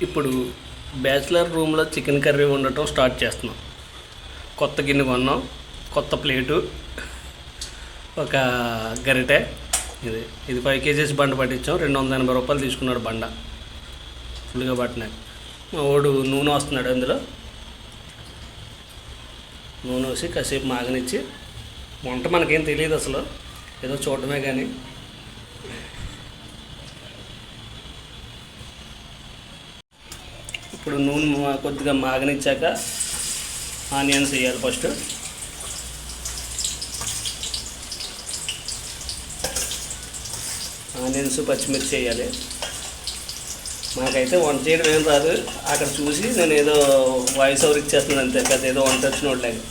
ఇప్పుడు బ్యాచిలర్ రూమ్లో chicken curry వండటం స్టార్ట్ చేస్తున్నాం. కొత్త గిన్నె కొన్నాం, కొత్త ప్లేటు, ఒక గరిటె. ఇది 5 kgs బండ పట్టించాం. 280 రూపాయలు తీసుకున్నాడు బండ ఫుల్గా పట్టినాక. మా వాడు నూనె వస్తున్నాడు. అందులో నూనె వేసి కాసేపు మాగనిచ్చి, వంట మనకేం తెలియదు అసలు, ఏదో చూడటమే. కానీ ఇప్పుడు నూనె కొద్దిగా మాగనిచ్చాక ఆనియన్స్ వేయాలి. ఫస్ట్ ఆనియన్స్, పచ్చిమిర్చి వేయాలి. నాకైతే వంట చేయడం ఏం రాదు. అక్కడ చూసి నేను ఏదో వాయిస్ ఓవర్ ఇచ్చేస్తున్నాను అంతే. పెద్ద ఏదో వంట వచ్చిన వాళ్ళకి.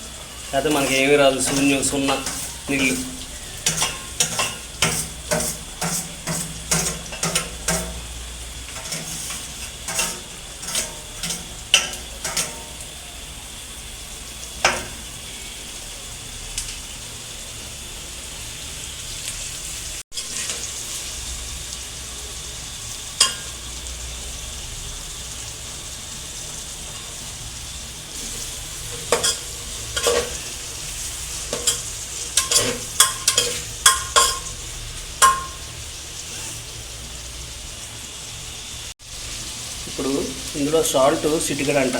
అయితే మనకి ఏమీ రాదు, సున్నా నీళ్ళు. ఇప్పుడు ఇందులో సాల్ట్ సిటికడ అంట,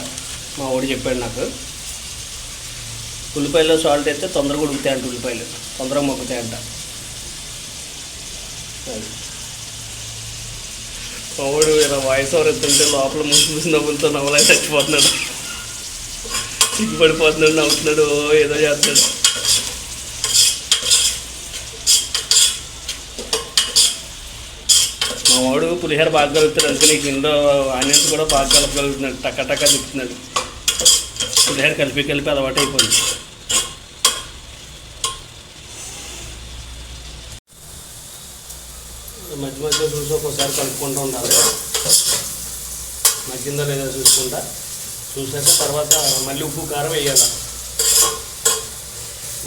మా వాడు చెప్పాడు నాకు. ఉల్లిపాయలో సాల్ట్ అయితే తొందరగా ఉడుకుతాయంట, ఉల్లిపాయలు తొందరగా మొక్కుతాయంట. మా వాడు ఇలా వాయిస్ ఓవర్ ఎత్తుంటే లోపల ముసి నవ్వులతో నవ్వలే చచ్చిపోతున్నాడు, సిగ్గుపడిపోతున్నాడు, నవ్వుతున్నాడు, ఏదో చేస్తున్నాడు. మా వాడు పులిహోర బాగా కలుగుతాడు, అందుకే నీకు ఇంట్లో ఆనియన్స్ కూడా బాగా కలపగలుగుతున్నాడు. టక్క తిప్పుతున్నాడు. పులిహోర కలిపి అలవాటు అయిపోయింది. మధ్య మధ్య చూసి ఒక్కోసారి కలుపుకుంటూ ఉండాలి. మగ్గిందో లేదో చూసాక తర్వాత మళ్ళీ ఉప్పు కారం వేయాలి.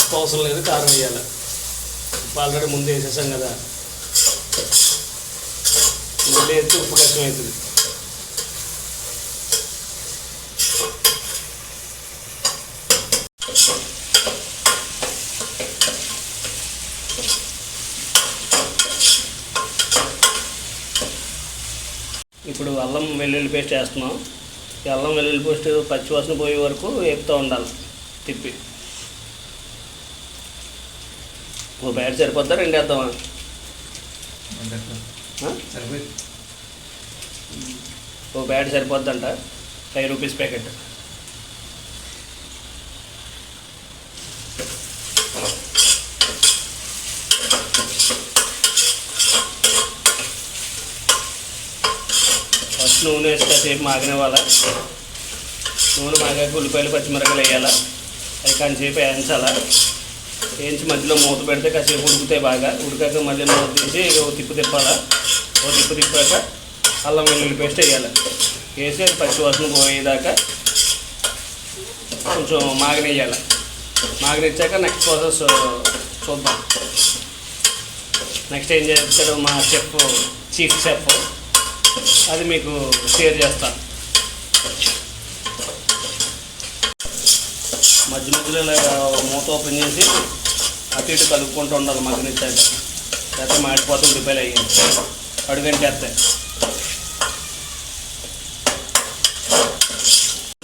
ఉప్పు అవసరం లేదు, కారం వేయాలి. ఉప్పు ఆల్రెడీ ముందు వేసేసాం కదా, మళ్ళీ వేస్తే ఉప్పు కష్టం అవుతుంది. ఇప్పుడు అల్లం వెల్లుల్లి పేస్ట్ వేస్తున్నాం. ఈ అల్లం వెల్లుల్లి పేస్ట్ పచ్చివాసన పోయే వరకు వేపుతూ ఉండాలి, తిప్పి. ఓ బ్యాట్ సరిపోద్దా, 2 వేద్దామా? ఓ బ్యాట్ సరిపోద్దంట, 5 రూపీస్ ప్యాకెట్. ఫస్ట్ నూనె వేసి కాసేపు మాగనివ్వాల. నూనె మాగాక ఉల్లిపాయలు, పచ్చిమిరపకాయలు వేయాలా. అవి కాసేపు వేయించాలా. వేయించి మధ్యలో మూత పెడితే కాసేపు ఉడుకుతాయి. బాగా ఉడికాక మళ్ళీ మూత తీసి ఓ తిప్పు తిప్పాలా. ఓ తిప్పు తిప్పాక అల్లం వెల్లుల్లి పేస్ట్ వేయాలి. వేసి అది పచ్చివాసన పోయేదాకా కొంచెం మాగనియ్యాలి. మాగనిచ్చాక నెక్స్ట్ ప్రాసెస్ చూద్దాం. నెక్స్ట్ ఏం చేస్తాడు మా చీఫ్ షెఫ్, అది మీకు షేర్ చేస్తాను. మధ్యలో మూత ఓపెన్ చేసి అటు ఇటు కలుపుకుంటూ ఉండాలి మగ్గనిచ్చాక. లేకపోతే మాడిపోతే ఉల్లిపాయలు అయ్యింది, అడుగంటేస్తాయి.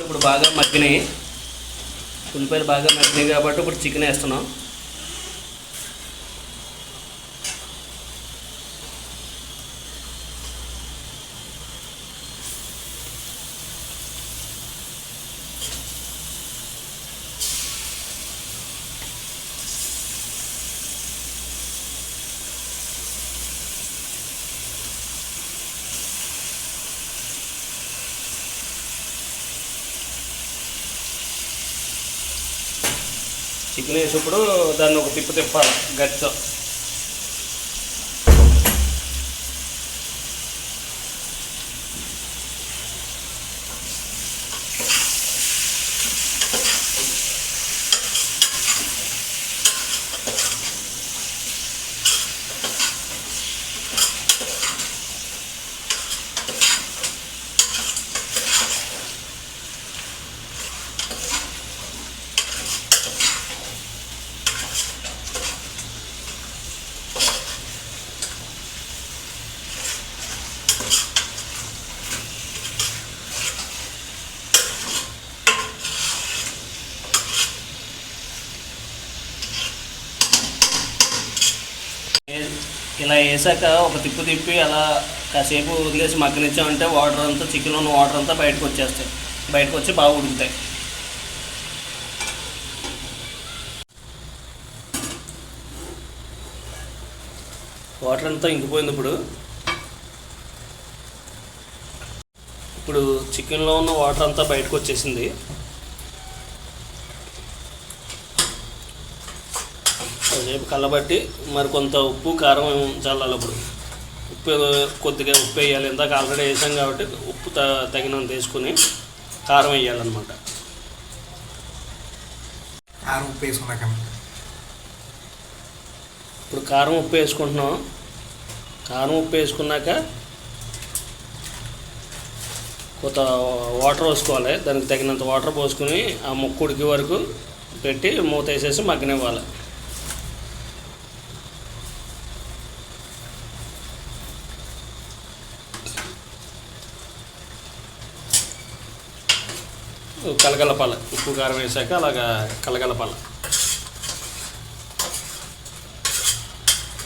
ఇప్పుడు బాగా మగ్గినాయి, ఉల్లిపాయలు బాగా మగ్గినాయి కాబట్టి ఇప్పుడు చికెన్ వేస్తున్నాం. చికెన్ వేసేప్పుడు దాన్ని ఒక తిప్పు తిప్పాలి గట్టితో. ఇలా వేసాక ఒక తిప్పు తిప్పి అలా కాసేపు వదిలేసి మగ్గనిచ్చామంటే వాటర్ అంతా, చికెన్లో ఉన్న వాటర్ అంతా బయటకు వచ్చేస్తాయి. బయటకు వచ్చి బాగా ఉడుకుతాయి. వాటర్ అంతా ఇంకిపోయింది. ఇప్పుడు చికెన్లో ఉన్న వాటర్ అంతా బయటకు వచ్చేసింది. కాసేపు కలబట్టి మరి కొంత ఉప్పు కారం చల్లాలి. ఉప్పు కొద్దిగా ఉప్పు వేయాలి. ఇందాక ఆల్రెడీ వేసాం కాబట్టి ఉప్పు తగినంత వేసుకుని కారం వేయాలన్నమాట. కారం ఉప్పు వేసుకున్నాక ఇప్పుడు కారం ఉప్పు వేసుకుంటున్నాం. కారం ఉప్పు వేసుకున్నాక కొంత వాటర్ పోసుకోవాలి. దానికి తగినంత వాటర్ పోసుకుని ఆ ముక్క ఉడికే వరకు పెట్టి మూత వేసేసి మగ్గనివ్వాలి. కలగలపాల. ఉప్పు కారం వేసాక అలాగా కలగలపాల.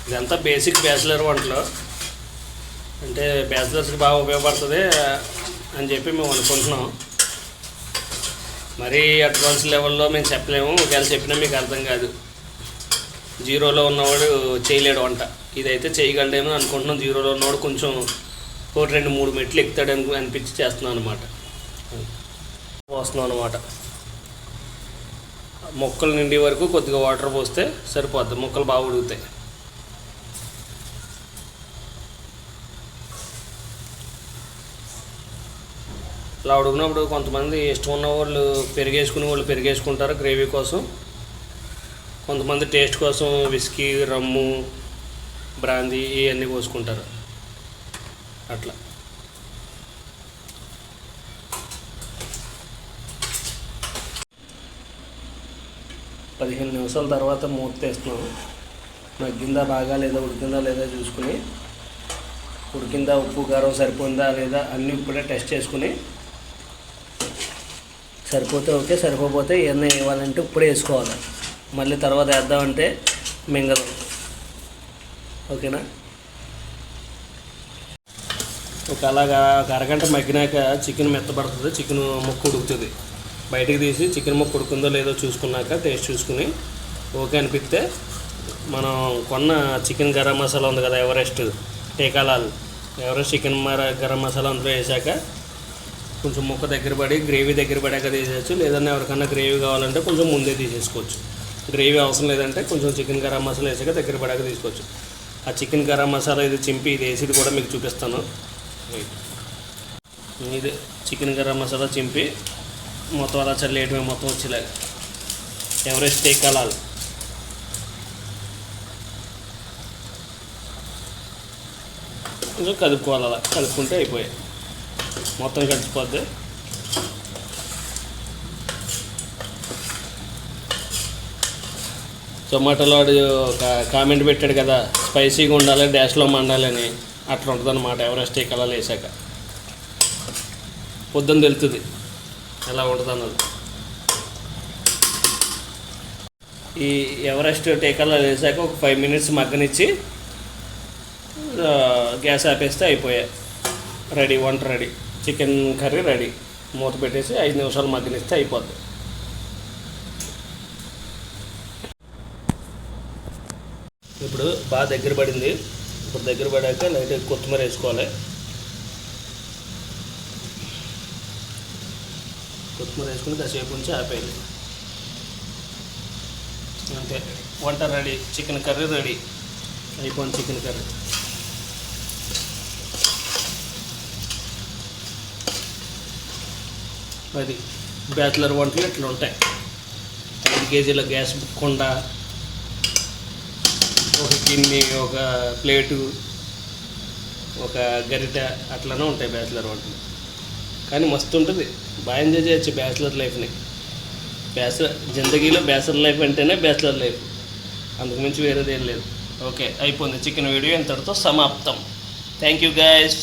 ఇదంతా బేసిక్ బ్యాచిలర్ వంటలు, అంటే బ్యాచిలర్స్కి బాగా ఉపయోగపడుతుంది అని చెప్పి మేము అనుకుంటున్నాం. మరీ అడ్వాన్స్ లెవెల్లో మేము చెప్పలేము. ఒకవేళ చెప్పినా మీకు అర్థం కాదు. జీరోలో ఉన్నవాడు చేయలేడు వంట. ఇదైతే చేయగలడేమో అనుకుంటున్నాం. జీరోలో ఉన్నవాడు కొంచెం 1-2-3 మెట్లు ఎక్కుతాడని అనిపించి చేస్తున్నాం అనమాట. పోస్తున్నాం అనమాట. మొక్కలు నిండి వరకు కొద్దిగా వాటర్ పోస్తే సరిపోద్ది. మొక్కలు బాగా ఉడుకుతాయి. ఇలా ఉడికినప్పుడు కొంతమంది ఇష్టం ఉన్న వాళ్ళు పెరిగేసుకుంటారు గ్రేవీ కోసం. కొంతమంది టేస్ట్ కోసం విస్కీ, రమ్ము, బ్రాందీ ఇవన్నీ పోసుకుంటారు. అట్లా 15 నిమిషాల తర్వాత మూత తీస్తున్నాం. మగ్గిందా బాగా లేదా, ఉడికిందా లేదా చూసుకుని, ఉడికిందా, ఉప్పు కారం సరిపోయిందా లేదా అన్నీ ఇప్పుడే టెస్ట్ చేసుకుని, సరిపోతే ఓకే, సరిపోతే ఏమన్నా వేయాలంటే ఇప్పుడే వేసుకోవాలి. మళ్ళీ తర్వాత వేద్దామంటే మింగదు. ఓకేనా? అలాగా ఒక అరగంట మగ్గినాక చికెన్ మెత్తబడుతుంది. చికెన్ ముక్క ఉడుకుతుంది. బయటికి తీసి చికెన్ ముక్క ఉడుకుందో లేదో చూసుకున్నాక టేస్ట్ చూసుకుని ఓకే అనిపిస్తే మనం కొన్న చికెన్ గరం మసాలా ఉంది కదా, ఎవరెస్ట్ టీకాలాల్ ఎవరెస్ట్ చికెన్ గరం మసాలా అందులో వేసాక కొంచెం ముక్క దగ్గర పడి గ్రేవీ దగ్గర పడాక తీసేయచ్చు. లేదన్నా ఎవరికన్నా గ్రేవీ కావాలంటే కొంచెం ముందే తీసేసుకోవచ్చు. గ్రేవీ అవసరం లేదంటే కొంచెం చికెన్ గరం మసాలా వేసాక దగ్గర పడాక తీసుకోవచ్చు. ఆ చికెన్ గరం మసాలా ఇది చింపి ఇది వేసి కూడా మీకు చూపిస్తాను. ఇది చికెన్ గరం మసాలా చింపి మొత్తం అలా చల్లేయటమే, మొత్తం వచ్చేలాగా ఎవరెస్ట్ టీకాలాల్. కొంచెం కలుపుకోవాలి. అలా కలుపుకుంటే అయిపోయాయి, మొత్తం కలిసిపోద్ది. జొమాటోలో వాడు ఒక కామెంట్ పెట్టాడు కదా, స్పైసీగా ఉండాలి, డాష్లో మండాలని. అట్లా ఉంటుంది అన్నమాట ఎవరెస్ట్ టీకాలాల్ వేసాక. పొద్దున్న తెలుస్తుంది ఎలా ఉంటుంది అన్నది. ఈ ఎవరెస్ట్ టీకాలాల్ వేసాక ఒక 5 మినిట్స్ మగ్గనిచ్చి గ్యాస్ ఆపేస్తే అయిపోయాయి. రెడీ, వంట రెడీ. Chicken curry ready. మూత పెట్టేసి 5 నిమిషాలు మగ్గనిస్తే అయిపోద్ది. ఇప్పుడు బాగా దగ్గర పడింది. ఇప్పుడు దగ్గర పడాక లైట్గా కొత్తిమీర వేసుకోవాలి. కొత్తిమీర వేసుకుని కాసేపు ఉంచి ఆపేయాలి. అంతే, వంట రెడీ. చికెన్ కర్రీ రెడీ అయిపోయింది. చికెన్ కర్రీ అది బ్యాచిలర్ వంటలు ఇట్లా ఉంటాయి. 5 కేజీల గ్యాస్ కుండ, ఒక గిన్నె, ఒక ప్లేటు, ఒక గరిట అట్లనే ఉంటాయి బ్యాచిలర్ వంటలు. కానీ మస్తు ఉంటుంది. బాగా ఎంజాయ్ చేయొచ్చు బ్యాచిలర్ లైఫ్ని. జిందగీలో బ్యాచిలర్ లైఫ్ అంటేనే బ్యాచిలర్ లైఫ్, అందుకు మించి వేరేది ఏం లేదు. ఓకే, అయిపోయింది. చికెన్ వీడియో ఇంతటితో సమాప్తం. Thank you guys.